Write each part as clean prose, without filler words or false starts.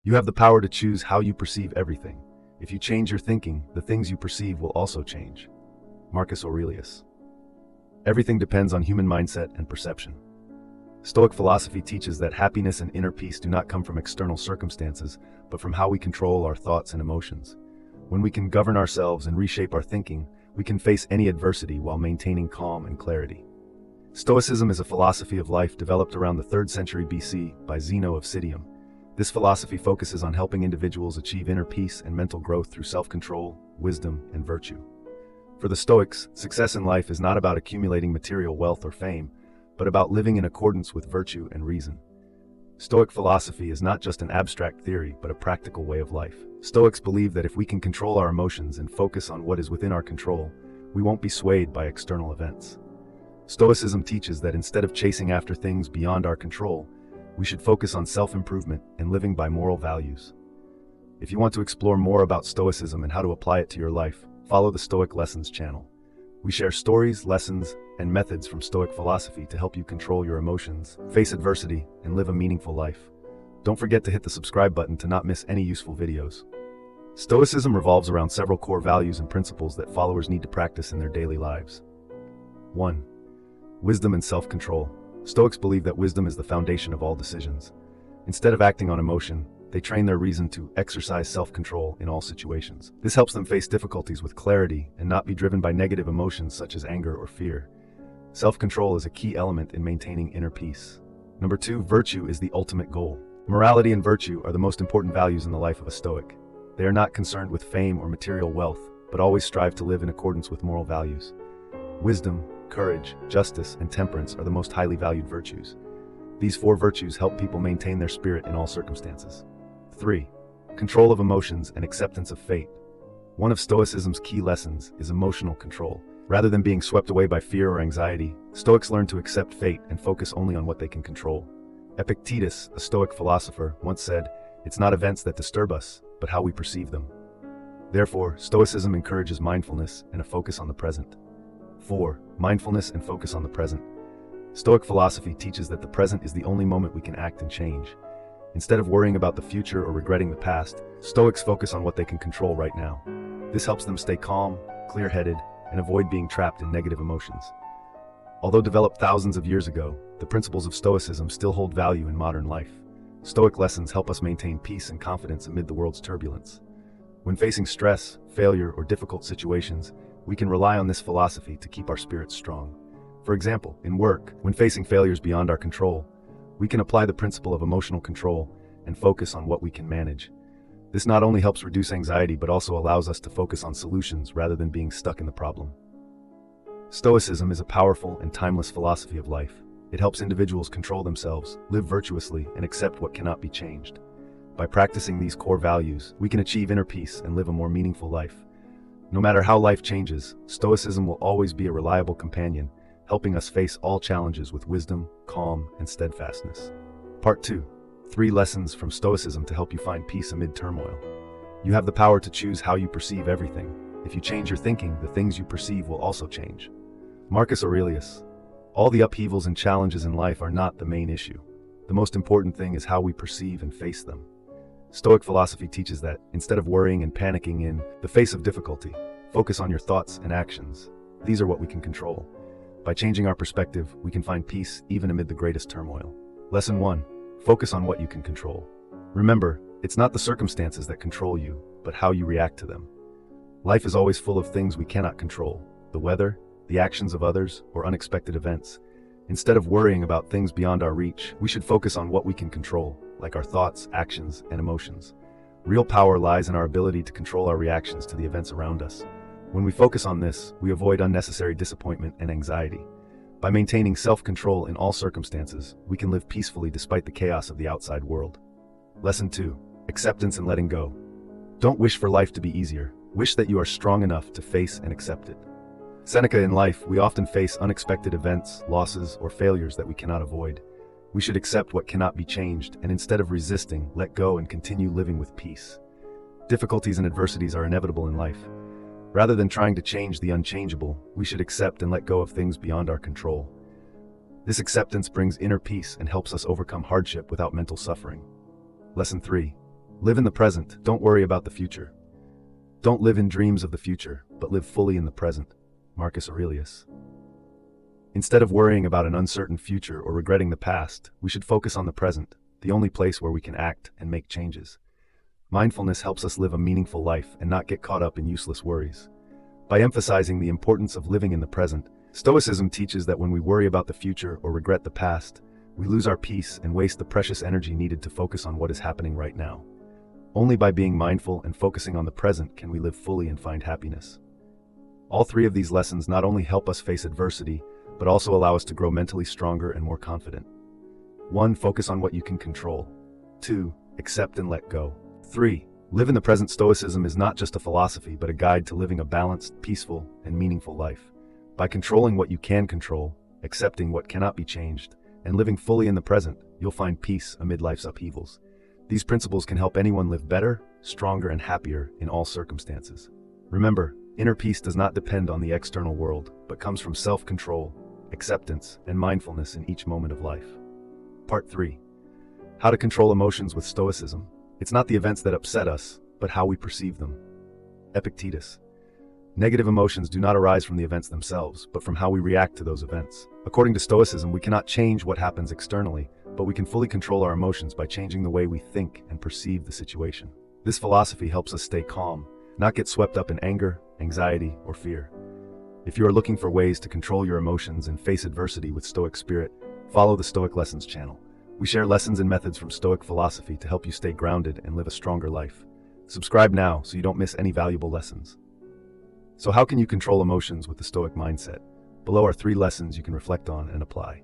You have the power to choose how you perceive everything. If you change your thinking, the things you perceive will also change. Marcus Aurelius. Everything depends on human mindset and perception. Stoic philosophy teaches that happiness and inner peace do not come from external circumstances, but from how we control our thoughts and emotions. When we can govern ourselves and reshape our thinking, we can face any adversity while maintaining calm and clarity. Stoicism is a philosophy of life developed around the 3rd century BC by Zeno of Citium. This philosophy focuses on helping individuals achieve inner peace and mental growth through self-control, wisdom, and virtue. For the Stoics, success in life is not about accumulating material wealth or fame, but about living in accordance with virtue and reason. Stoic philosophy is not just an abstract theory, but a practical way of life. Stoics believe that if we can control our emotions and focus on what is within our control, we won't be swayed by external events. Stoicism teaches that instead of chasing after things beyond our control, we should focus on self-improvement and living by moral values. If you want to explore more about Stoicism and how to apply it to your life, follow the Stoic Lessons channel. We share stories, lessons, and methods from Stoic philosophy to help you control your emotions, face adversity, and live a meaningful life. Don't forget to hit the subscribe button to not miss any useful videos. Stoicism revolves around several core values and principles that followers need to practice in their daily lives. 1. Wisdom and self-control. Stoics believe that wisdom is the foundation of all decisions. Instead of acting on emotion, they train their reason to exercise self-control in all situations. This helps them face difficulties with clarity and not be driven by negative emotions such as anger or fear. Self-control is a key element in maintaining inner peace. Number 2, virtue is the ultimate goal. Morality and virtue are the most important values in the life of a Stoic. They are not concerned with fame or material wealth, but always strive to live in accordance with moral values. Wisdom, courage, justice, and temperance are the most highly valued virtues. These 4 virtues help people maintain their spirit in all circumstances. 3. Control of emotions and acceptance of fate. One of Stoicism's key lessons is emotional control. Rather than being swept away by fear or anxiety, Stoics learn to accept fate and focus only on what they can control. Epictetus, a Stoic philosopher, once said, "It's not events that disturb us, but how we perceive them." Therefore, Stoicism encourages mindfulness and a focus on the present. 4. Mindfulness and focus on the present. Stoic philosophy teaches that the present is the only moment we can act and change. Instead of worrying about the future or regretting the past, Stoics focus on what they can control right now. This helps them stay calm, clear-headed, and avoid being trapped in negative emotions. Although developed thousands of years ago, the principles of Stoicism still hold value in modern life. Stoic lessons help us maintain peace and confidence amid the world's turbulence. When facing stress, failure, or difficult situations, we can rely on this philosophy to keep our spirits strong. For example, in work, when facing failures beyond our control, we can apply the principle of emotional control and focus on what we can manage. This not only helps reduce anxiety, but also allows us to focus on solutions rather than being stuck in the problem. Stoicism is a powerful and timeless philosophy of life. It helps individuals control themselves, live virtuously, and accept what cannot be changed. By practicing these core values, we can achieve inner peace and live a more meaningful life. No matter how life changes, Stoicism will always be a reliable companion, helping us face all challenges with wisdom, calm, and steadfastness. Part 2. 3 lessons from Stoicism to help you find peace amid turmoil. You have the power to choose how you perceive everything. If you change your thinking, the things you perceive will also change. Marcus Aurelius. All the upheavals and challenges in life are not the main issue. The most important thing is how we perceive and face them. Stoic philosophy teaches that, instead of worrying and panicking in the face of difficulty, focus on your thoughts and actions. These are what we can control. By changing our perspective, we can find peace even amid the greatest turmoil. Lesson 1. Focus on what you can control. Remember, it's not the circumstances that control you, but how you react to them. Life is always full of things we cannot control: the weather, the actions of others, or unexpected events. Instead of worrying about things beyond our reach, we should focus on what we can control, like our thoughts, actions, and emotions. Real power lies in our ability to control our reactions to the events around us. When we focus on this, we avoid unnecessary disappointment and anxiety. By maintaining self-control in all circumstances, we can live peacefully despite the chaos of the outside world. Lesson 2. Acceptance and letting go. Don't wish for life to be easier. Wish that you are strong enough to face and accept it. Seneca, in life, we often face unexpected events, losses, or failures that we cannot avoid. We should accept what cannot be changed, and instead of resisting, let go and continue living with peace. Difficulties and adversities are inevitable in life. Rather than trying to change the unchangeable, we should accept and let go of things beyond our control. This acceptance brings inner peace and helps us overcome hardship without mental suffering. Lesson 3. Live in the present, don't worry about the future. Don't live in dreams of the future, but live fully in the present. Marcus Aurelius. Instead of worrying about an uncertain future or regretting the past, we should focus on the present, the only place where we can act and make changes. Mindfulness helps us live a meaningful life and not get caught up in useless worries. By emphasizing the importance of living in the present, Stoicism teaches that when we worry about the future or regret the past, we lose our peace and waste the precious energy needed to focus on what is happening right now. Only by being mindful and focusing on the present can we live fully and find happiness. All three of these lessons not only help us face adversity, but also allow us to grow mentally stronger and more confident. 1. Focus on what you can control. 2. Accept and let go. 3. Live in the present. Stoicism is not just a philosophy, but a guide to living a balanced, peaceful, and meaningful life. By controlling what you can control, accepting what cannot be changed, and living fully in the present, you'll find peace amid life's upheavals. These principles can help anyone live better, stronger, and happier in all circumstances. Remember, inner peace does not depend on the external world, but comes from self-control, acceptance, and mindfulness in each moment of life. Part 3. How to control emotions with Stoicism. It's not the events that upset us, but how we perceive them. Epictetus. Negative emotions do not arise from the events themselves, but from how we react to those events. According to Stoicism, we cannot change what happens externally, but we can fully control our emotions by changing the way we think and perceive the situation. This philosophy helps us stay calm, not get swept up in anger, anxiety, or fear. If you are looking for ways to control your emotions and face adversity with Stoic spirit, follow the Stoic Lessons channel. We share lessons and methods from Stoic philosophy to help you stay grounded and live a stronger life. Subscribe now so you don't miss any valuable lessons. So how can you control emotions with the Stoic mindset? Below are 3 lessons you can reflect on and apply.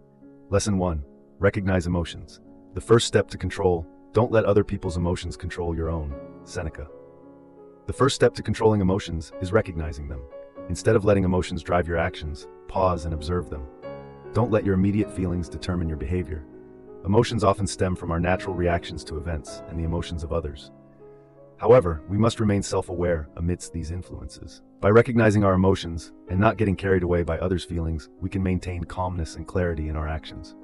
Lesson 1. Recognize emotions. The first step to control: don't let other people's emotions control your own. Seneca. The first step to controlling emotions is recognizing them. Instead of letting emotions drive your actions, pause and observe them. Don't let your immediate feelings determine your behavior. Emotions often stem from our natural reactions to events and the emotions of others. However, we must remain self-aware amidst these influences. By recognizing our emotions and not getting carried away by others' feelings, we can maintain calmness and clarity in our actions.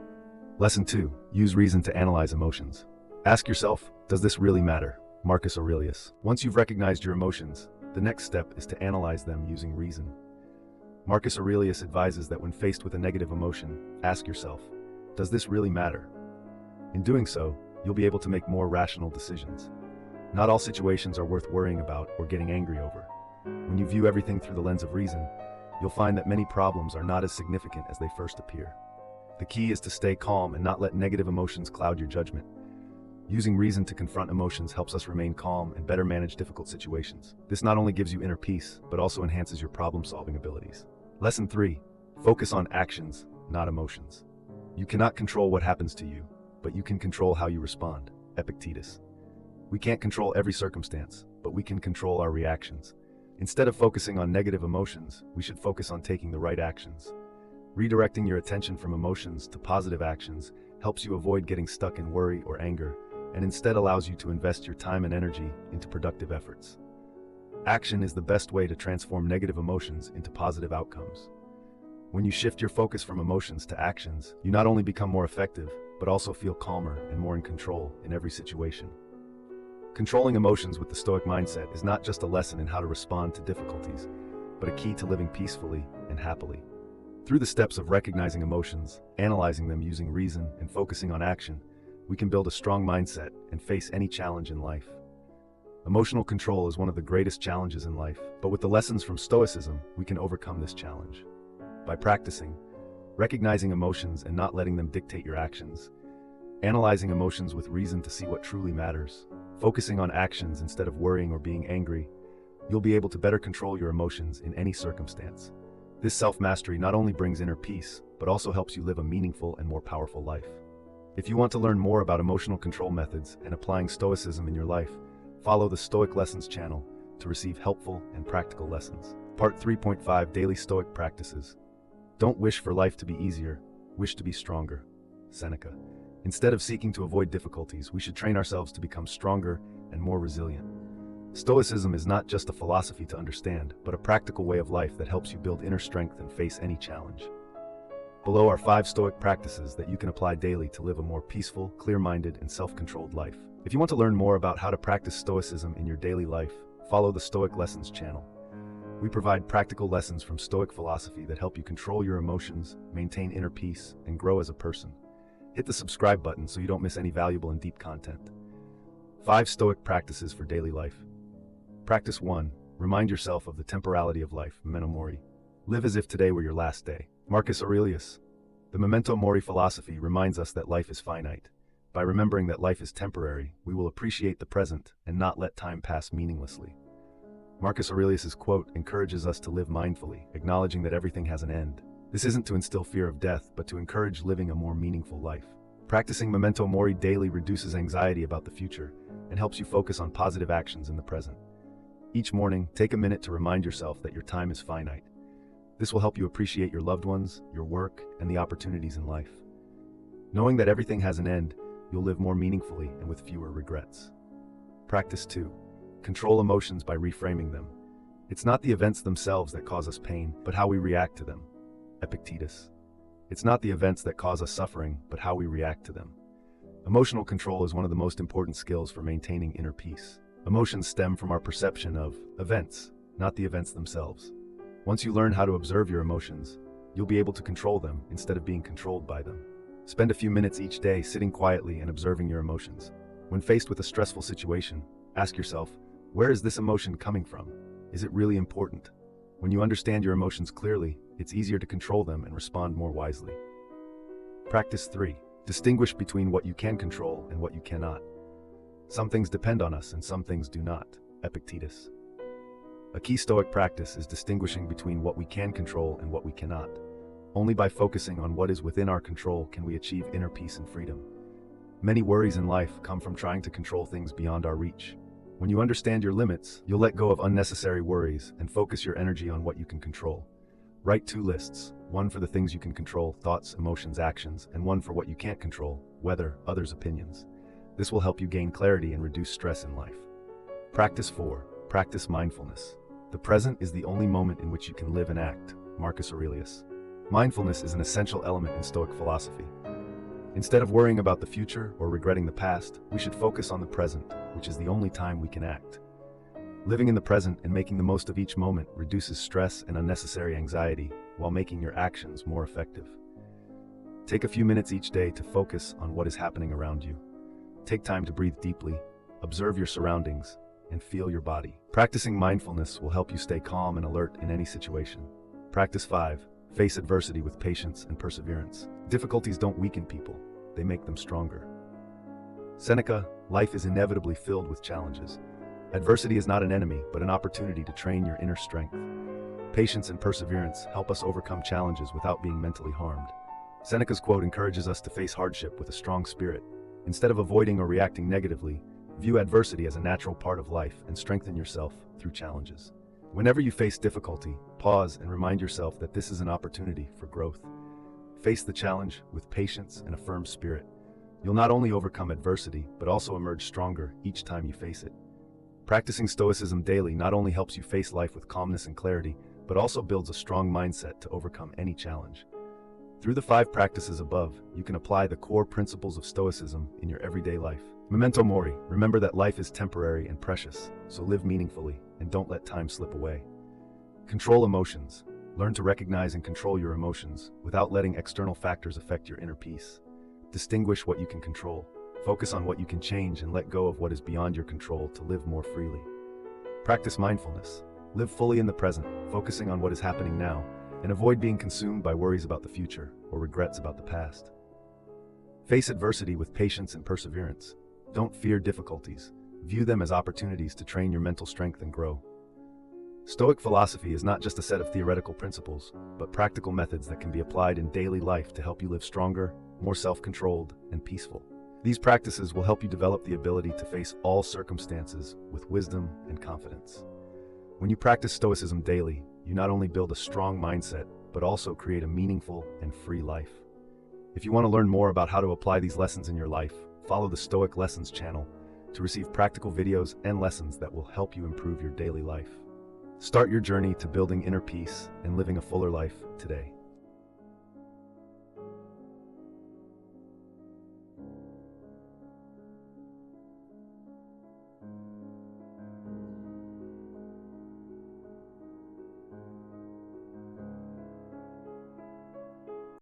Lesson 2. Use reason to analyze emotions. Ask yourself, does this really matter? Marcus Aurelius. Once you've recognized your emotions, the next step is to analyze them using reason. Marcus Aurelius advises that when faced with a negative emotion, ask yourself, does this really matter? In doing so, you'll be able to make more rational decisions. Not all situations are worth worrying about or getting angry over. When you view everything through the lens of reason, you'll find that many problems are not as significant as they first appear. The key is to stay calm and not let negative emotions cloud your judgment. Using reason to confront emotions helps us remain calm and better manage difficult situations. This not only gives you inner peace, but also enhances your problem-solving abilities. Lesson 3. Focus on actions, not emotions. You cannot control what happens to you, but you can control how you respond. Epictetus. We can't control every circumstance, but we can control our reactions. Instead of focusing on negative emotions, we should focus on taking the right actions. Redirecting your attention from emotions to positive actions helps you avoid getting stuck in worry or anger, and instead allows you to invest your time and energy into productive efforts. Action is the best way to transform negative emotions into positive outcomes. When you shift your focus from emotions to actions, you not only become more effective, but also feel calmer and more in control in every situation. Controlling emotions with the Stoic mindset is not just a lesson in how to respond to difficulties, but a key to living peacefully and happily. Through the steps of recognizing emotions, analyzing them using reason, and focusing on action, we can build a strong mindset and face any challenge in life. Emotional control is one of the greatest challenges in life, but with the lessons from Stoicism, we can overcome this challenge. By practicing, recognizing emotions and not letting them dictate your actions, analyzing emotions with reason to see what truly matters, focusing on actions instead of worrying or being angry, you'll be able to better control your emotions in any circumstance. This self-mastery not only brings inner peace, but also helps you live a meaningful and more powerful life. If you want to learn more about emotional control methods and applying Stoicism in your life, follow the Stoic Lessons channel to receive helpful and practical lessons. Part 3.5 Daily Stoic Practices. Don't wish for life to be easier, wish to be stronger. Seneca. Instead of seeking to avoid difficulties, we should train ourselves to become stronger and more resilient. Stoicism is not just a philosophy to understand, but a practical way of life that helps you build inner strength and face any challenge. Below are 5 Stoic practices that you can apply daily to live a more peaceful, clear-minded, and self-controlled life. If you want to learn more about how to practice Stoicism in your daily life, follow the Stoic Lessons channel. We provide practical lessons from Stoic philosophy that help you control your emotions, maintain inner peace, and grow as a person. Hit the subscribe button so you don't miss any valuable and deep content. 5 Stoic practices for daily life. Practice 1. Remind yourself of the temporality of life, memento mori. Live as if today were your last day. Marcus Aurelius. The memento mori philosophy reminds us that life is finite. By remembering that life is temporary, we will appreciate the present and not let time pass meaninglessly. Marcus Aurelius's quote encourages us to live mindfully, acknowledging that everything has an end. This isn't to instill fear of death, but to encourage living a more meaningful life. Practicing memento mori daily reduces anxiety about the future and helps you focus on positive actions in the present. Each morning, take a minute to remind yourself that your time is finite. This will help you appreciate your loved ones, your work, and the opportunities in life. Knowing that everything has an end, you'll live more meaningfully and with fewer regrets. Practice 2. Control emotions by reframing them. It's not the events themselves that cause us pain, but how we react to them. Epictetus. It's not the events that cause us suffering, but how we react to them. Emotional control is one of the most important skills for maintaining inner peace. Emotions stem from our perception of events, not the events themselves. Once you learn how to observe your emotions, you'll be able to control them instead of being controlled by them. Spend a few minutes each day sitting quietly and observing your emotions. When faced with a stressful situation, ask yourself, where is this emotion coming from? Is it really important? When you understand your emotions clearly, it's easier to control them and respond more wisely. Practice 3. Distinguish between what you can control and what you cannot. Some things depend on us and some things do not. Epictetus. A key Stoic practice is distinguishing between what we can control and what we cannot. Only by focusing on what is within our control can we achieve inner peace and freedom. Many worries in life come from trying to control things beyond our reach. When you understand your limits, you'll let go of unnecessary worries and focus your energy on what you can control. Write 2 lists, one for the things you can control, thoughts, emotions, actions, and one for what you can't control, weather, others' opinions. This will help you gain clarity and reduce stress in life. Practice 4. Practice mindfulness. The present is the only moment in which you can live and act. Marcus Aurelius. Mindfulness is an essential element in Stoic philosophy. Instead of worrying about the future or regretting the past, we should focus on the present, which is the only time we can act. Living in the present and making the most of each moment reduces stress and unnecessary anxiety while making your actions more effective. Take a few minutes each day to focus on what is happening around you. Take time to breathe deeply, observe your surroundings, and feel your body. Practicing mindfulness will help you stay calm and alert in any situation. Practice 5. Face adversity with patience and perseverance. Difficulties don't weaken people, they make them stronger. Seneca, life is inevitably filled with challenges. Adversity is not an enemy, but an opportunity to train your inner strength. Patience and perseverance help us overcome challenges without being mentally harmed. Seneca's quote encourages us to face hardship with a strong spirit. Instead of avoiding or reacting negatively, view adversity as a natural part of life and strengthen yourself through challenges. Whenever you face difficulty, pause and remind yourself that this is an opportunity for growth. Face the challenge with patience and a firm spirit. You'll not only overcome adversity, but also emerge stronger each time you face it. Practicing Stoicism daily not only helps you face life with calmness and clarity, but also builds a strong mindset to overcome any challenge. Through the 5 practices above, you can apply the core principles of Stoicism in your everyday life. Memento mori, remember that life is temporary and precious, so live meaningfully and don't let time slip away. Control emotions. Learn to recognize and control your emotions without letting external factors affect your inner peace. Distinguish what you can control. Focus on what you can change and let go of what is beyond your control to live more freely. Practice mindfulness. Live fully in the present, focusing on what is happening now, and avoid being consumed by worries about the future or regrets about the past. Face adversity with patience and perseverance. Don't fear difficulties. View them as opportunities to train your mental strength and grow. Stoic philosophy is not just a set of theoretical principles, but practical methods that can be applied in daily life to help you live stronger, more self-controlled, and peaceful. These practices will help you develop the ability to face all circumstances with wisdom and confidence. When you practice Stoicism daily, you not only build a strong mindset, but also create a meaningful and free life. If you want to learn more about how to apply these lessons in your life, follow the Stoic Lessons channel to receive practical videos and lessons that will help you improve your daily life. Start your journey to building inner peace and living a fuller life today.